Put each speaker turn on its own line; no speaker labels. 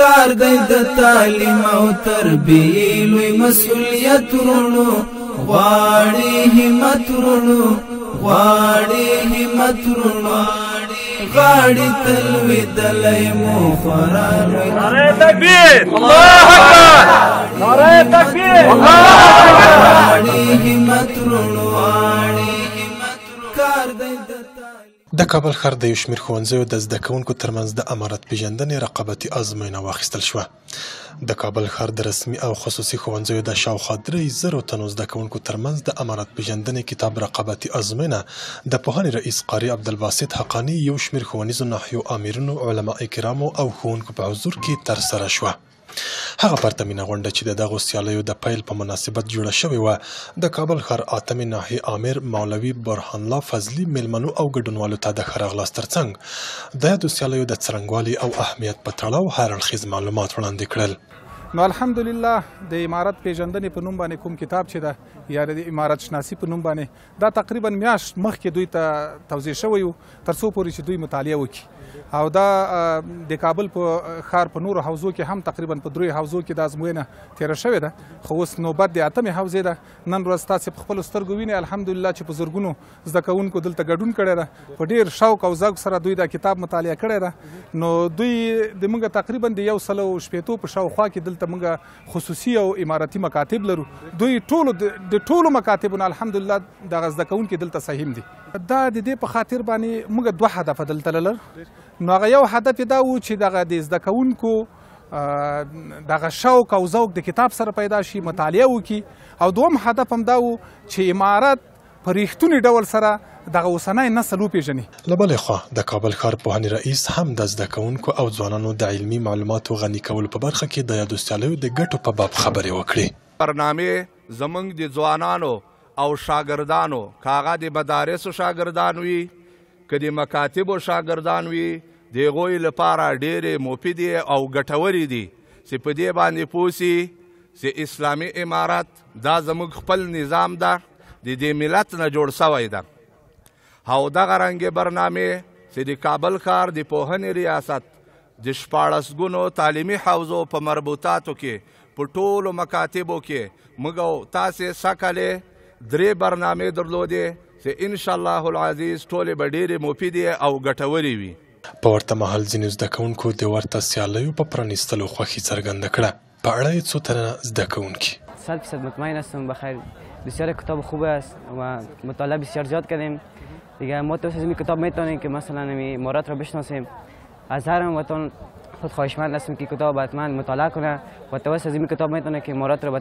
کار دی د تعلیم او تربیې لوی مسؤلیت ورونو غواړي همت ورونو غواړي همت ورونو غاړي تلوي دلای مو خوران
نعره تکبیر الله اکبر نعره تکبیر الله اکبر
غاړي همت ورونو غاړي همت کار دی
د کابل ښار د یو شمېر ښوونځیو د زده کوونکو ترمنځ د امارت پیژندنې رقابتي ازموینه واخیستل شوه. د کابل ښار د رسمي او خصوصي ښوونځیو د شاوخوا 3000 تنو زده کوونکو ترمنځ د امارت پیژندنې کتاب رقابتي ازموینه د پوهنې رئیس قاري عبدالباسط حقاني یو شمېر ښوونیزو ناحیو آمرینو علما کرامو او ښوونکو په حضور کې ترسره شوه. هغه پرتمینه غونډه چې د دغو سیالیو د پیل په مناسبت جوړه شوې وه د کابل ښار اتمې ناحیې آمر مولوي برهان الله فضلي میلمنو او ګډونوالو ته د ښه راغلاست ترڅنګ د یادو سیالیو د څرنګوالي او اهمیت په تړاو هر اړخیز معلومات وړاندې کړل.
نو الحمدلله د امارت پیژندنې په نوم باندې کوم کتاب چې ده یا د امارت شناسي په نوم باندې دا تقریبا میاشت مخکې دوی ته توضیح شوی و تر څو پورې چې دوی مطالعه وکړي او دا د کابل په ښار په نورو حوزو کې هم تقریبا په 3 حوزو کې دا ازموینه تېره شوې ده خو اوس نوبت د اتمې حوزې ده. نن ورځ تاسې په خپلو سترګو وینئ الحمدلله چې په زرګونو زده کوونکو دلته ګډون کړی ده په ډېر شوق او ذوق سره دوی دا کتاب مطالعه کړی ده. نو دوی د موږ تقریبا د 160 په شاوخوا کې دلته موږ خصوصي او اماراتي مکاتب لرو. دوی د ټولو مکاتبونو الحمدلله دغه زده کوونکي دلته سهیم دي. دا د دې په خاطر باندې موږ 2 هدفه دلته لرل. نو هغه یو هدف دا و چې دغه د زده کوونکو دغه شوق او ذوق د کتاب سره پیدا شي مطالعه وکړي او دوم هدف هم دا و چې امارت په ریښتوني ډول سره دغه اوسنی نسل وپېژني.
له بلې خوا د کابل ښار پوهنې رئیس هم د زده کوونکو او ځوانانو د علمي معلوماتو غني کولو په برخه کې د یادو سیالیو د ګټو په باب خبرې وکړې.
برنامې زموږ د ځوانانو او شاګردانو که هغه د مدارسو شاګردان وي که د مکاتبو شاګردان وي د هغوی لپاره ډېرې مفیدې او ګټورې دي چې په دې باندې پوه سي چې اسلامي امارت دا زموږ خپل نظام ده د دې ملت نه جوړ سوی ده او دغه رنګې برنامې چې د کابل ښار د پوهنې ریاست د 14 ګونو تعلیمي حوزو په مربوطاتو کې په ټولو مکاتبو کې موږ تاسې سکلې 3 برنامې درلودې چې انشاءالله العزیز ټولې به ډېرې مفیدې او ګټورې وي.
په ورته مهال ځینو زده کوونکو د ورته سیالیو په پرانیستلو خوښي څرګنده کړه. په اړه یې څو تنه زده کوونکي
100% مطمئن هستم بخیر. بسیار کتاب خوب است و مطالعه بسیار زیاد کردیم دیگه. ما توسط از این کتاب میتونیم که مثلا امارات را بشناسیم. از هر وطن خود خواهشمند هستم که کتاب حتما مطالعه کنه و توسط از این کتاب میتونه که امارات را